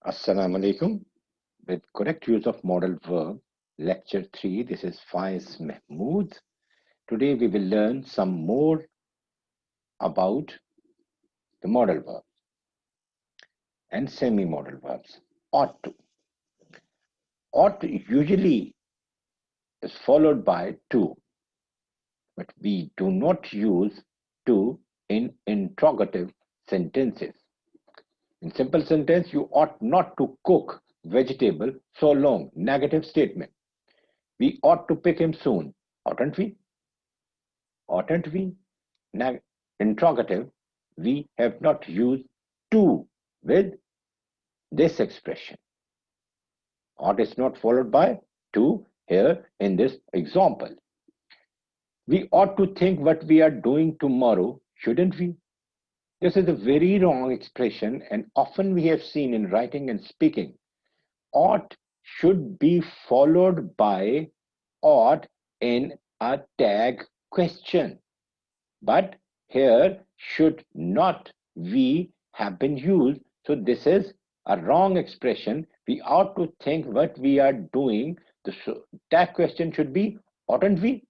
Assalamu alaikum. With correct use of modal verb, lecture 3. This is Faiz Mahmood. Today we will learn some more about the modal verb and semi-modal verbs. Ought to. Ought to usually is followed by to, but we do not use to in interrogative sentences. In simple sentence, you ought not to cook vegetable so long. Negative statement. We ought to pick him soon. Oughtn't we? Oughtn't we? Interrogative, we have not used to with this expression. Ought is not followed by to here in this example. We ought to think what we are doing tomorrow, shouldn't we? This is a very wrong expression, and often we have seen in writing and speaking. Ought should be followed by ought in a tag question. But here should not we have been used. So this is a wrong expression. We ought to think what we are doing. The tag question should be oughtn't we?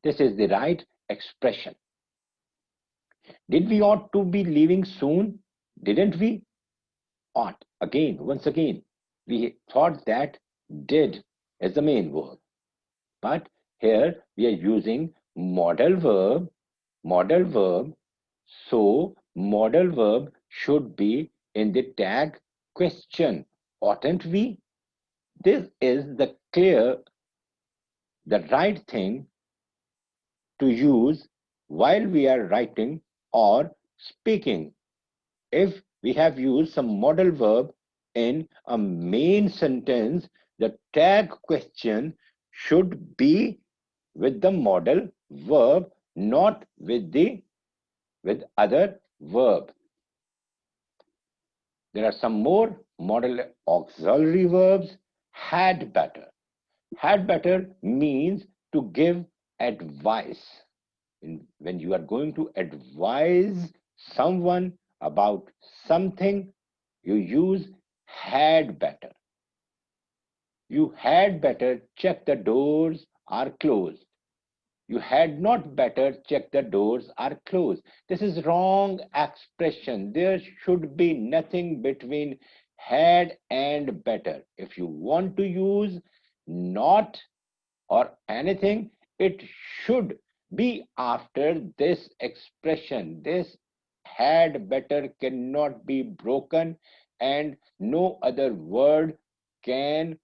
This is the right expression. Did we ought to be leaving soon? Didn't we? Ought. Again, once again, we thought that did is the main verb. But here we are using modal verb. So modal verb should be in the tag question, oughtn't we? This is the right thing to use while we are writing or speaking. If we have used some modal verb in a main sentence, the tag question should be with the modal verb, not with other verb. There are some more modal auxiliary verbs. Had better. Had better means to give advice. When you are going to advise someone about something, you use had better. You had better check the doors are closed. You had not better check the doors are closed. This is wrong expression. There should be nothing between had and better. If you want to use not or anything, it should be after this expression. This had better cannot be broken, and no other word can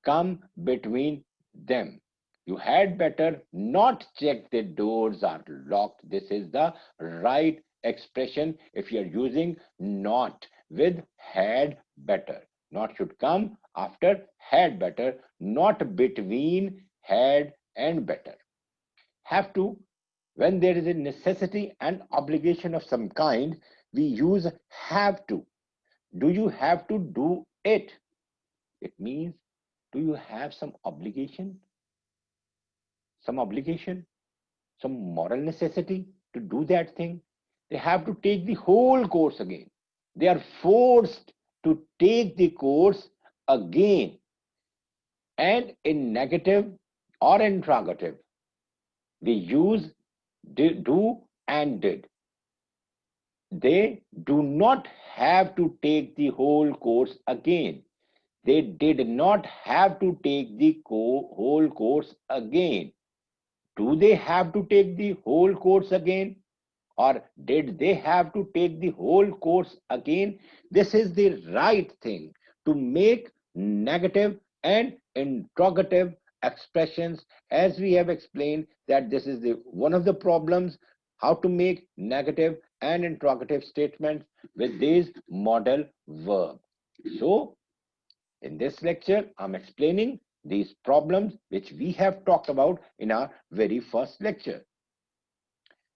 come between them. You had better not check the doors are locked. This is the right expression if you are using not with had better. Not should come after had better, not between had and better. Have to, when there is a necessity and obligation of some kind, we use have to. Do you have to do it? It means, do you have some obligation, some moral necessity to do that thing? They have to take the whole course again. They are forced to take the course again. And in negative or interrogative, we use do and did. They do not have to take the whole course again. They did not have to take the whole course again. Do they have to take the whole course again? Or did they have to take the whole course again? This is the right thing to make negative and interrogative expressions, as we have explained that this is the one of the problems, how to make negative and interrogative statements with these modal verb. So in this lecture, I'm explaining these problems which we have talked about in our very first lecture.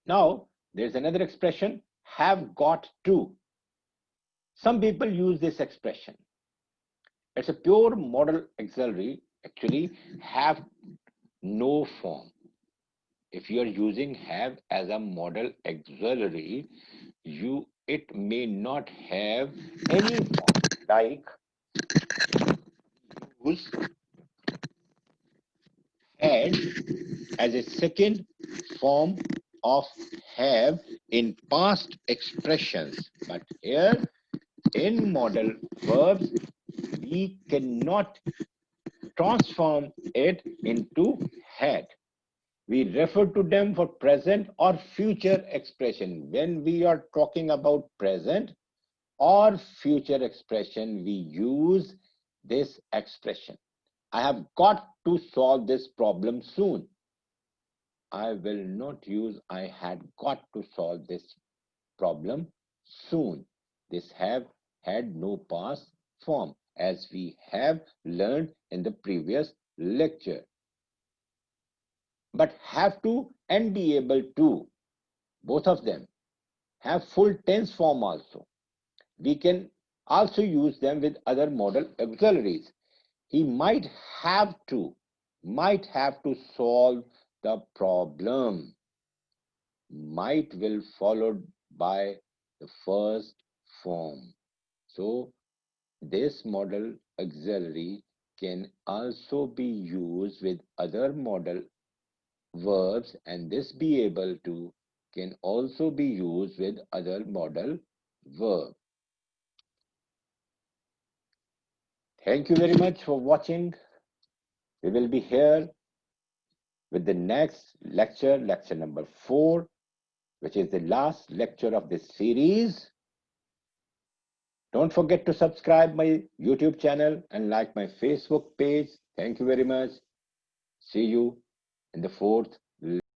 Now, there's another expression, have got to. Some people use this expression. It's a pure modal auxiliary, actually, have no form. If you are using have as a modal auxiliary, you it may not have any form, like use had as a second form of have in past expressions. But here in modal verbs, we cannot transform it into had. We refer to them for present or future expression. When we are talking about present or future expression, we use this expression. I have got to solve this problem soon. I will not use I had got to solve this problem soon. This have had no past form, as we have learned in the previous lecture. But have to and be able to, both of them, have full tense form also. We can also use them with other modal auxiliaries. He might have to solve the problem. Might will followed by the first form. So this modal auxiliary can also be used with other modal verbs, and this be able to can also be used with other modal verb. Thank you very much for watching. We will be here with the next lecture, lecture number 4, which is the last lecture of this series. Don't forget to subscribe my YouTube channel and like my Facebook page. Thank you very much. See you in the fourth